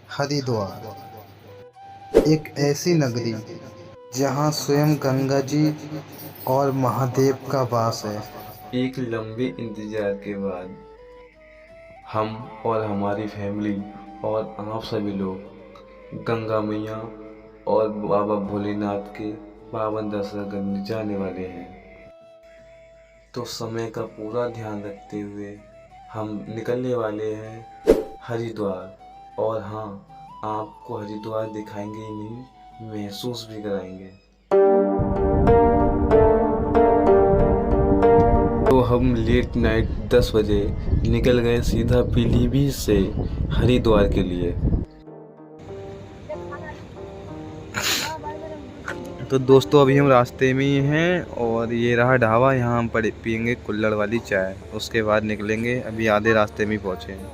हरिद्वार एक ऐसी नगरी जहाँ स्वयं गंगा जी और महादेव का वास है। एक लंबे इंतजार के बाद हम और हमारी फैमिली और आप सभी लोग गंगा मैया और बाबा भोलेनाथ के पावन दर्शन करने जाने वाले हैं। तो समय का पूरा ध्यान रखते हुए हम निकलने वाले हैं हरिद्वार। और हाँ, आपको हरिद्वार दिखाएंगे ही नहीं, महसूस भी कराएंगे। तो हम लेट नाइट 10 बजे निकल गए सीधा पीलीभीत से हरिद्वार के लिए। तो दोस्तों अभी हम रास्ते में ही हैं और ये रहा ढाबा, यहाँ हम पियेंगे कुल्हड़ वाली चाय, उसके बाद निकलेंगे। अभी आधे रास्ते में पहुँचे हैं।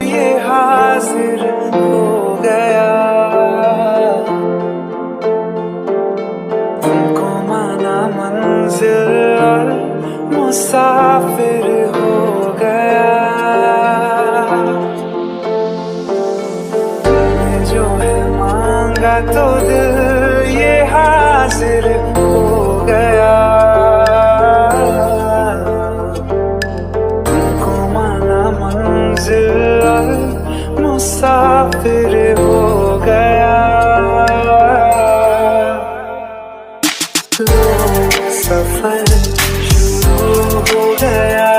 ये हाजिर हो गया, तुमको माना मंजिल और मुसाफिर हो गया। तुमने जो है मांगा तो दिल ये हाजिर हो गया। तुमको माना मंजिल मुसाफिर हो गया। लो सफर शुरू हो गया,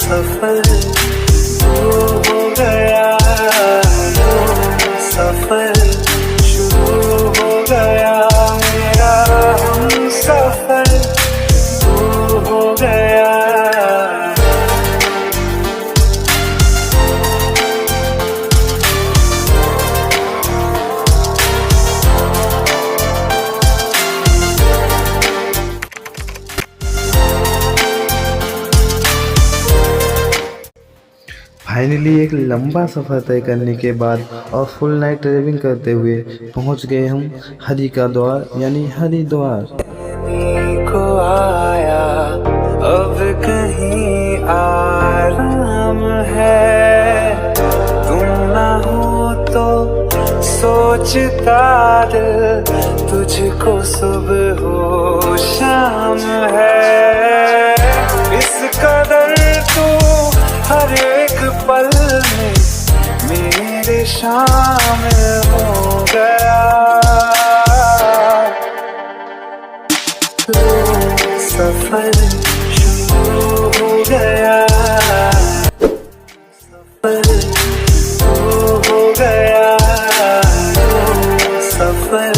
सफर शुरू हो गया, सफर शुरू हो गया। मेरा हम सफर शुरू हो गया। फाइनली एक लंबा सफ़र तय करने के बाद और फुल नाइट ड्राइविंग करते हुए पहुंच गए हम हरि का द्वार यानी हरिद्वार। को आया अब कहीं आराम है, तुम ना हो तो सोचता दिल तुझको सुबह हो शाम है। इस कदर तू हर एक पल में मेरे शामिल हो गया। सफर शुरू हो गया, सफर शुरू हो गया, सफर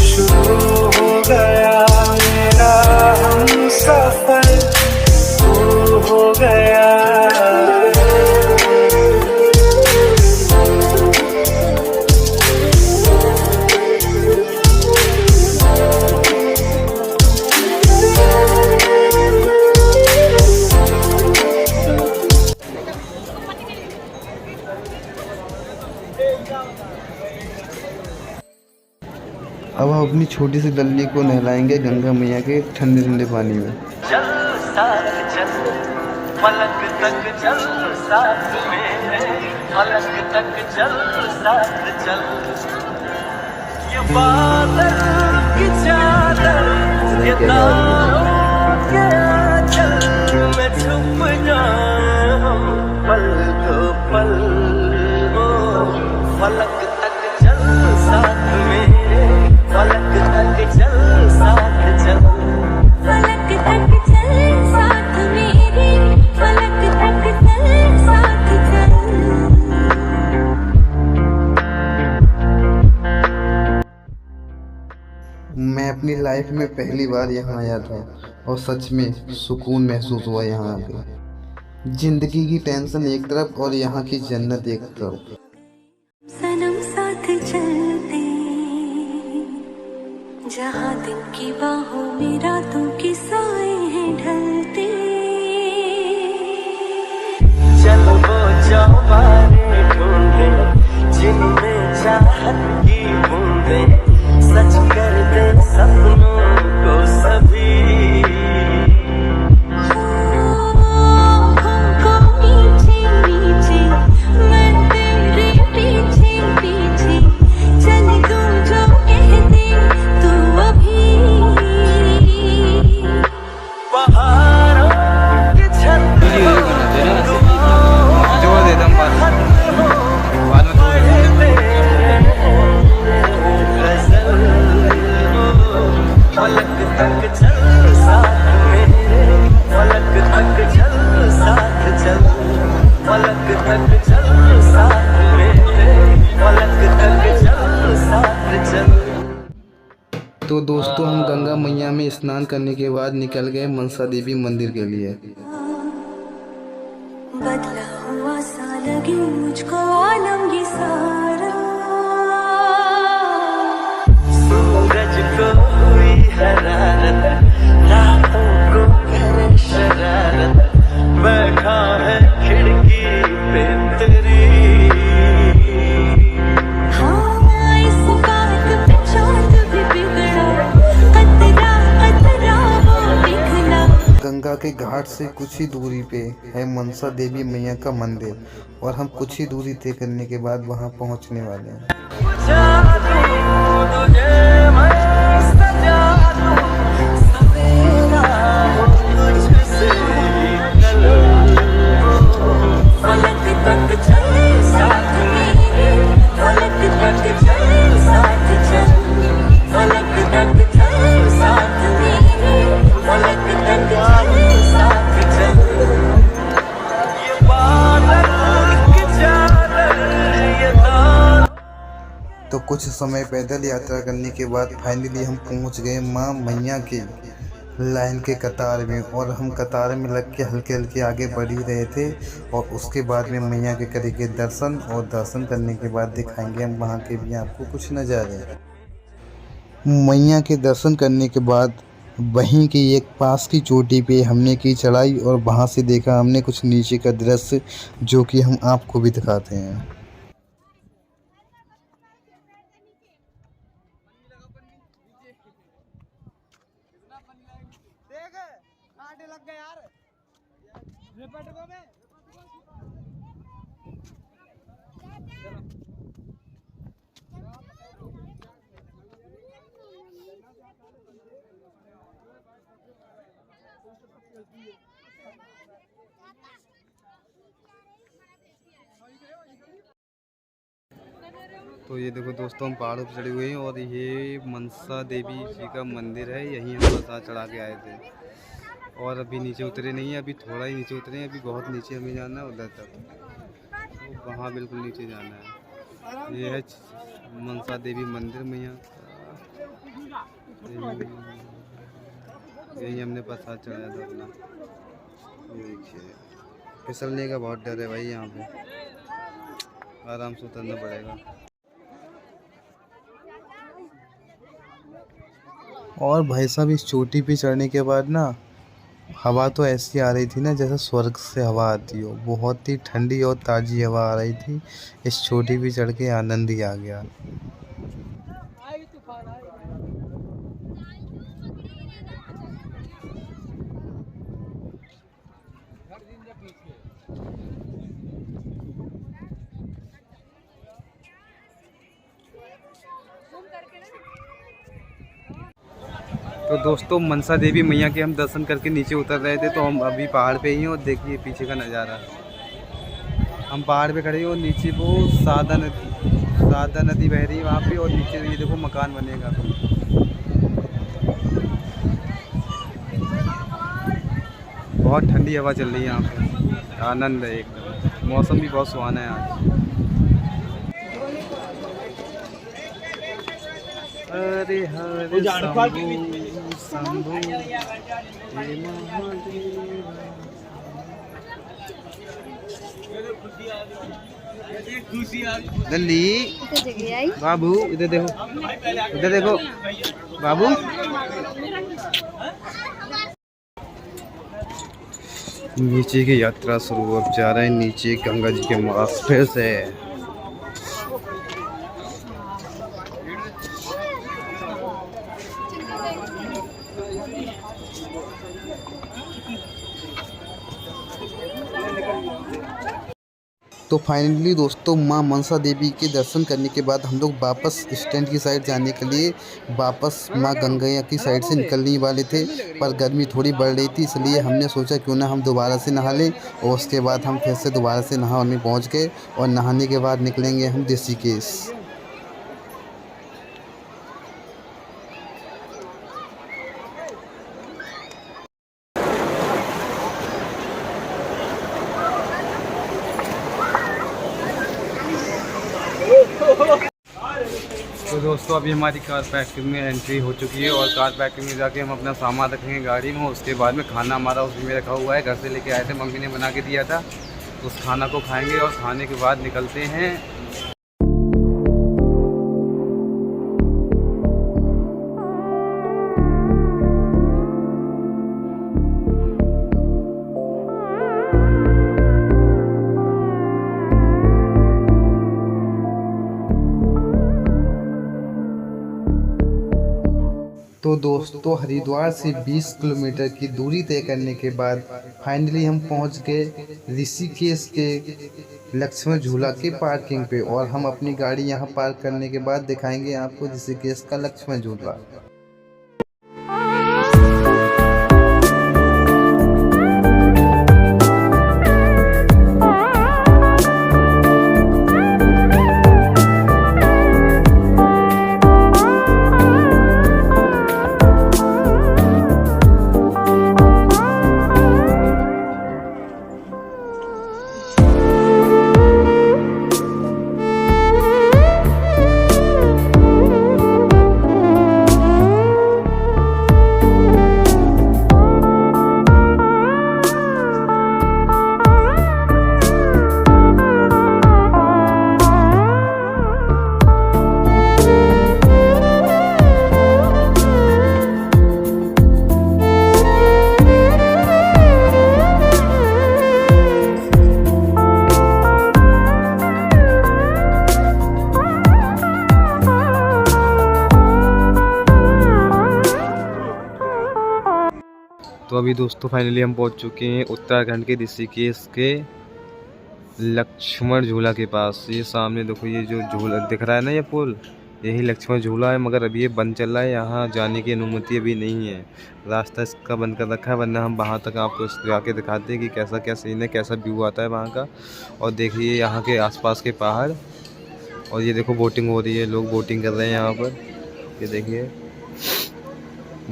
शुरू हो गया। मेरा हम सफर शुरू हो गया। अब हम अपनी छोटी सी दल्ली को नहलाएंगे गंगा मैया के ठंडे ठंडे पानी में। चल साथ चल, पलक तक चल साथ मेरे, पलक तक चल साथ चल। ये बादल की चादर, ये तारों के आंचल में छुप जाऊं पल दो पल। पलक तक चल साथ मेरे, पलक तक चल साथ चल। पलक तक चल साथ मेरे, पलक तक चल साथ चल। मैं अपनी लाइफ में पहली बार यहाँ आया था और सच में सुकून महसूस हुआ यहाँ आके। जिंदगी की टेंशन एक तरफ और यहाँ की जन्नत एक तरफ। सनम साथ चलते, जहाँ दिन की बाहों में रातों के साए हैं ढलते। चल वो चौबारे ढूंढे जिनमें चाहत की बूंदे, सच कर दे सपनों को सभी। हमको नीचे नीचे मैं तेरे तक चल साथ मेरे, पलक तक चल साथ चल। तो दोस्तों हम गंगा मैया में स्नान करने के बाद निकल गए मनसा देवी मंदिर के लिए। बदला हुआ सा लगे मुझको आलम ये सारा। सूरज को हुई हरारत, रातों को करे शरारत, बैठा है खिड़की पे तेरी। हाँ इस बात पे चांद भी बिगड़ा, कतरा कतरा वो पिघला। गंगा के घाट से कुछ ही दूरी पे है मनसा देवी मैया का मंदिर और हम कुछ ही दूरी तय करने के बाद वहां पहुंचने वाले हैं। तुझे मैं सजा दूं, सवेरा हो तुझसे कल। पलक तक चले साथ मेरे, पलक तक चले साथ चल। पलक तक चले साथ मेरे, पलक तक चले साथ चल। ये बादल की चादर, ये तार। तो कुछ समय पैदल यात्रा करने के बाद फाइनली हम पहुंच गए माँ मैया के लाइन के कतार में और हम कतार में लग के हल्के हल्के आगे बढ़ ही रहे थे और उसके बाद में मैया के करेंगे दर्शन और दर्शन करने के बाद दिखाएंगे हम वहाँ के भी आपको कुछ नज़ारे। मैया के दर्शन करने के बाद वहीं की एक पास की चोटी पे हमने की चढ़ाई और वहाँ से देखा हमने कुछ नीचे का दृश्य जो कि हम आपको भी दिखाते हैं। तो ये देखो दोस्तों हम पहाड़ों पर चढ़े हुए हैं और ये मनसा देवी जी का मंदिर है, यहीं हम प्रसाद चढ़ा के आए थे और अभी नीचे उतरे नहीं हैं, अभी थोड़ा ही नीचे उतरे हैं, अभी बहुत नीचे हमें जाना है उधर तक, तो वहाँ बिल्कुल नीचे जाना है। ये है मनसा देवी मंदिर मैया का, यही हमने प्रसाद चढ़ाया था अपना। ये देखिए फिसलने का बहुत डर है भाई, यहाँ पे आराम से उतरना पड़ेगा। और भाई साहब इस चोटी पे चढ़ने के बाद ना हवा तो ऐसी आ रही थी ना जैसे स्वर्ग से हवा आती हो, बहुत ही ठंडी और ताज़ी हवा आ रही थी। इस चोटी पे चढ़ के आनंद ही आ गया। तो दोस्तों मनसा देवी मैया के हम दर्शन करके नीचे उतर रहे थे, तो हम अभी पहाड़ पे ही हैं और देखिए पीछे का नज़ारा। हम पहाड़ पे खड़े हैं और नीचे वो सादा नदी बह रही है वहाँ पे, और नीचे ये देखो मकान बनेगा। बहुत ठंडी हवा चल रही है यहाँ पे, आनंद है एकदम, मौसम भी बहुत सुहाना है आज। हरे हरे शंभू हे महादेव। दल्ली बाबू इधर देखो बाबू। नीचे की यात्रा शुरू, अब जा रहे हैं नीचे गंगा जी के पास फिर से। तो फाइनली दोस्तों माँ मनसा देवी के दर्शन करने के बाद हम लोग वापस स्टैंड की साइड जाने के लिए वापस माँ गंगैया की साइड से निकलने वाले थे, पर गर्मी थोड़ी बढ़ रही थी, इसलिए हमने सोचा क्यों ना हम दोबारा से नहा लें, और उसके बाद हम फिर से दोबारा से नहाने पहुँच गए और नहाने के बाद निकलेंगे हम ऋषिकेश। तो दोस्तों अभी हमारी कार पार्किंग में एंट्री हो चुकी है और कार पार्किंग में जाके हम अपना सामान रखेंगे गाड़ी में। उसके बाद में खाना हमारा उसमें रखा हुआ है, घर से लेके आए थे, मम्मी ने बना के दिया था। उस खाना को खाएंगे और खाने के बाद निकलते हैं। तो दोस्तों हरिद्वार से 20 किलोमीटर की दूरी तय करने के बाद फाइनली हम पहुंच गए ऋषिकेश के लक्ष्मण झूला के पार्किंग पे। और हम अपनी गाड़ी यहां पार्क करने के बाद दिखाएंगे आपको ऋषिकेश का लक्ष्मण झूला। तो अभी दोस्तों फाइनली हम पहुंच चुके हैं उत्तराखंड के ऋषिकेश के लक्ष्मण झूला के पास। ये सामने देखो, ये जो झूला दिख रहा है ना, ये पुल, यही लक्ष्मण झूला है। मगर अभी ये बंद चल रहा है, यहाँ जाने की अनुमति अभी नहीं है, रास्ता इसका बंद कर रखा है। वरना हम वहाँ तक आपको जाके दिखाते हैं कि कैसा क्या सीन है, कैसा व्यू आता है वहाँ का। और देखिए यहाँ के आसपास के पहाड़, और ये देखो बोटिंग हो रही है, लोग बोटिंग कर रहे हैं यहाँ पर। ये देखिए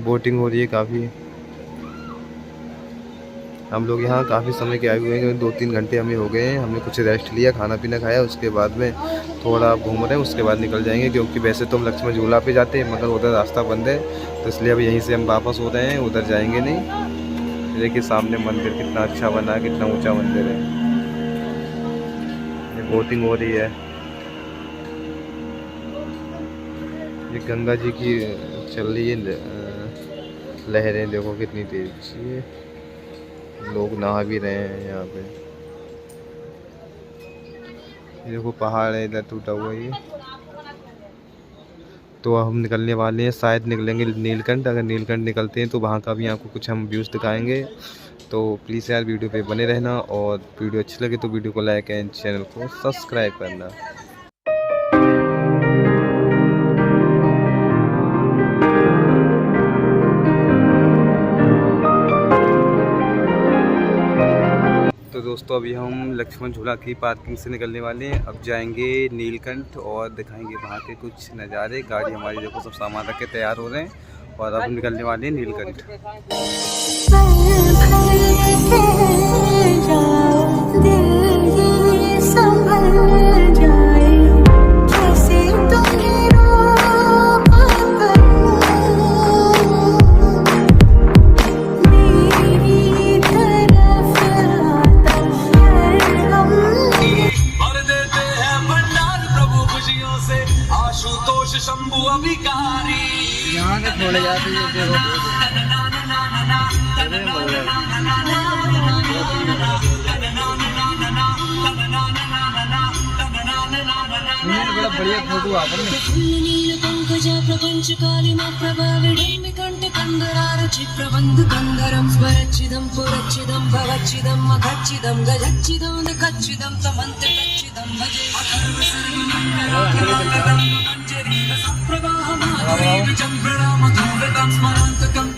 बोटिंग हो रही है काफ़ी। हम लोग यहाँ काफ़ी समय के आए हुए हैं, 2-3 घंटे हमें हो गए हैं। हमने कुछ रेस्ट लिया, खाना पीना खाया, उसके बाद में थोड़ा घूम रहे हैं, उसके बाद निकल जाएंगे। क्योंकि वैसे तो हम लक्ष्मण झूला पे जाते हैं, मगर उधर रास्ता बंद है, तो इसलिए अब यहीं से हम वापस हो रहे हैं, उधर जाएंगे नहीं। देखिए सामने मंदिर कितना अच्छा बना है, कितना ऊँचा मंदिर है। ये बोटिंग हो रही है, ये गंगा जी की चल रही है लहरें, देखो कितनी तेज। ये लोग नहा भी रहे हैं यहाँ पे। ये देखो पहाड़ है इधर टूटा हुआ ये। तो हम निकलने वाले हैं, शायद निकलेंगे नीलकंठ। अगर नीलकंठ निकलते हैं तो वहाँ का भी आपको कुछ हम व्यूज़ दिखाएंगे। तो प्लीज़ यार वीडियो पे बने रहना, और वीडियो अच्छी लगे तो वीडियो को लाइक एंड चैनल को सब्सक्राइब करना। तो दोस्तों अभी हम लक्ष्मण झूला की पार्किंग से निकलने वाले हैं। अब जाएंगे नीलकंठ और दिखाएंगे वहाँ के कुछ नज़ारे। गाड़ी हमारी देखो सब सामान रख के तैयार हो रहे हैं, और अब निकलने वाले हैं नीलकंठ। शंभु अभिकारी यहाँ के छोड़े जाते बड़ा बढ़िया फोटो पंकजा प्रपंच कालिमा प्रभाविडं कंठ कंदरारचि प्रबंध कंदरं स्वरचिदं पुरचिदं भवचिदं मखचिदं गजचिदं निखचिदं समन्त कच्चिदं भजे अथर्व सर्वमंगलं मंजरी सप्रवाहमाधुरी विचंप्रणाम धूर्तं स्मरान्तकं।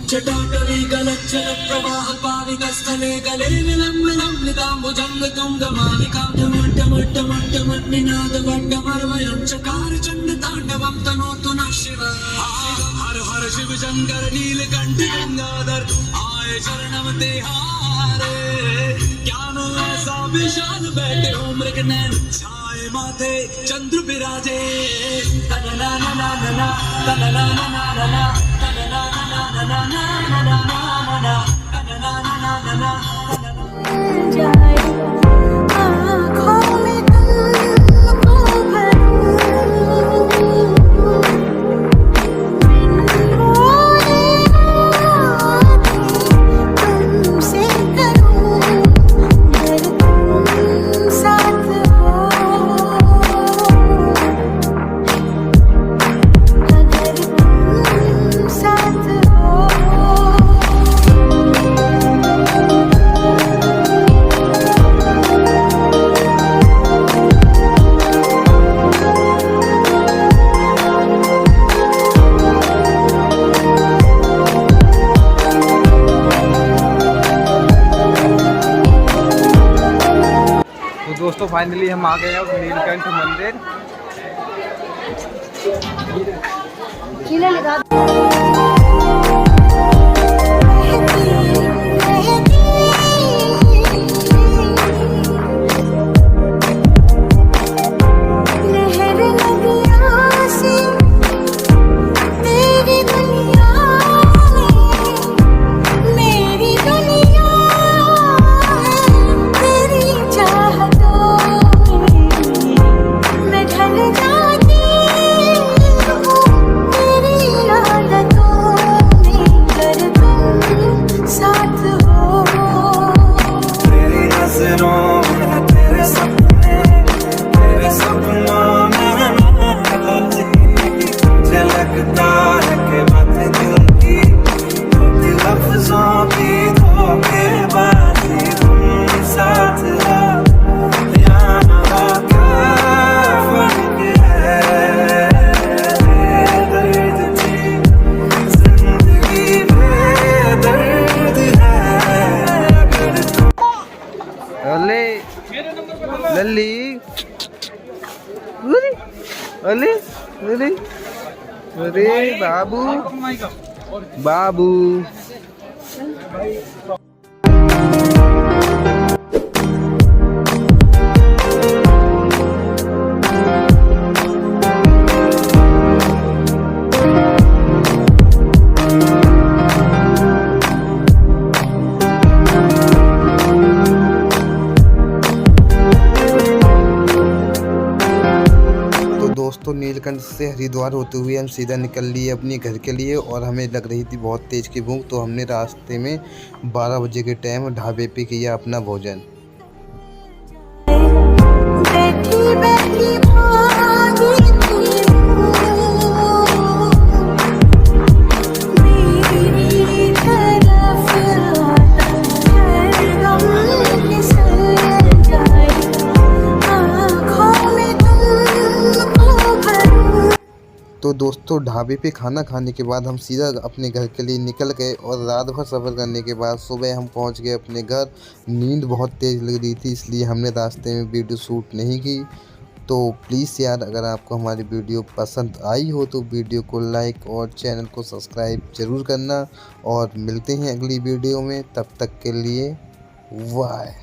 चटाटवी गलज्जल प्रवाह पाविकस्थले गले विलम्बिनं निताम्बुजं तुङ्गमालिकां टमट्टमट्टमट्टमट्टमट्निनादवड्डमर्वयं चकार चण्डताण्डवं तनोतु नः शिवः। हर हर शिव शंकर नीलकंठ गंगाधर आए शरणम तिहारे। ज्ञान ऐसा विशाल बैठे हो मृग नैन छाए माथे चंद्र विराजे। तनना ना ना ना ना तनना ना ना ना ना तनना ना ना ना ना ना ना ना तनना ना ना ना ना जाए आँखों में तुमको तुमसे करूं अगर तुम साथ हो, अगर तुम साथ हो। तो दोस्तों फाइनली हम आ गए हैं उस नीलकंठ मंदिर। लहर नदियाँ से तेरी दुनिया में मेरी दुनिया है, तेरी चाहतों में मैं ढल जाती हूँ, तेरी आदतों में अगर तुम साथ हो। तेरी नजरों में तेरे सपने तेरे सपनों में मुझे लगता है कि बातें दिल की होती लफ्जों की धोखेबाजी। तुम साथ हो या ना हो क्या फर्क है। दर्द थी जिंदगी में दर्द है अगर अले लल्ली अरे अरे अरे अरे बाबू बाबू। तो दोस्तों नीलकंठ से हरिद्वार होते हुए हम सीधा निकल लिए अपने घर के लिए, और हमें लग रही थी बहुत तेज़ की भूख, तो हमने रास्ते में 12 बजे के टाइम ढाबे पे किया अपना भोजन। बैठी बैठी भागी थी मेरी तरफ हर गम फिसल जाए आँखों में तुमको भरूं। तो दोस्तों ढाबे पे खाना खाने के बाद हम सीधा अपने घर के लिए निकल गए, और रात भर सफ़र करने के बाद सुबह हम पहुंच गए अपने घर। नींद बहुत तेज़ लग रही थी, इसलिए हमने रास्ते में वीडियो शूट नहीं की। तो प्लीज़ यार, अगर आपको हमारी वीडियो पसंद आई हो तो वीडियो को लाइक और चैनल को सब्सक्राइब ज़रूर करना, और मिलते हैं अगली वीडियो में। तब तक के लिए बाय।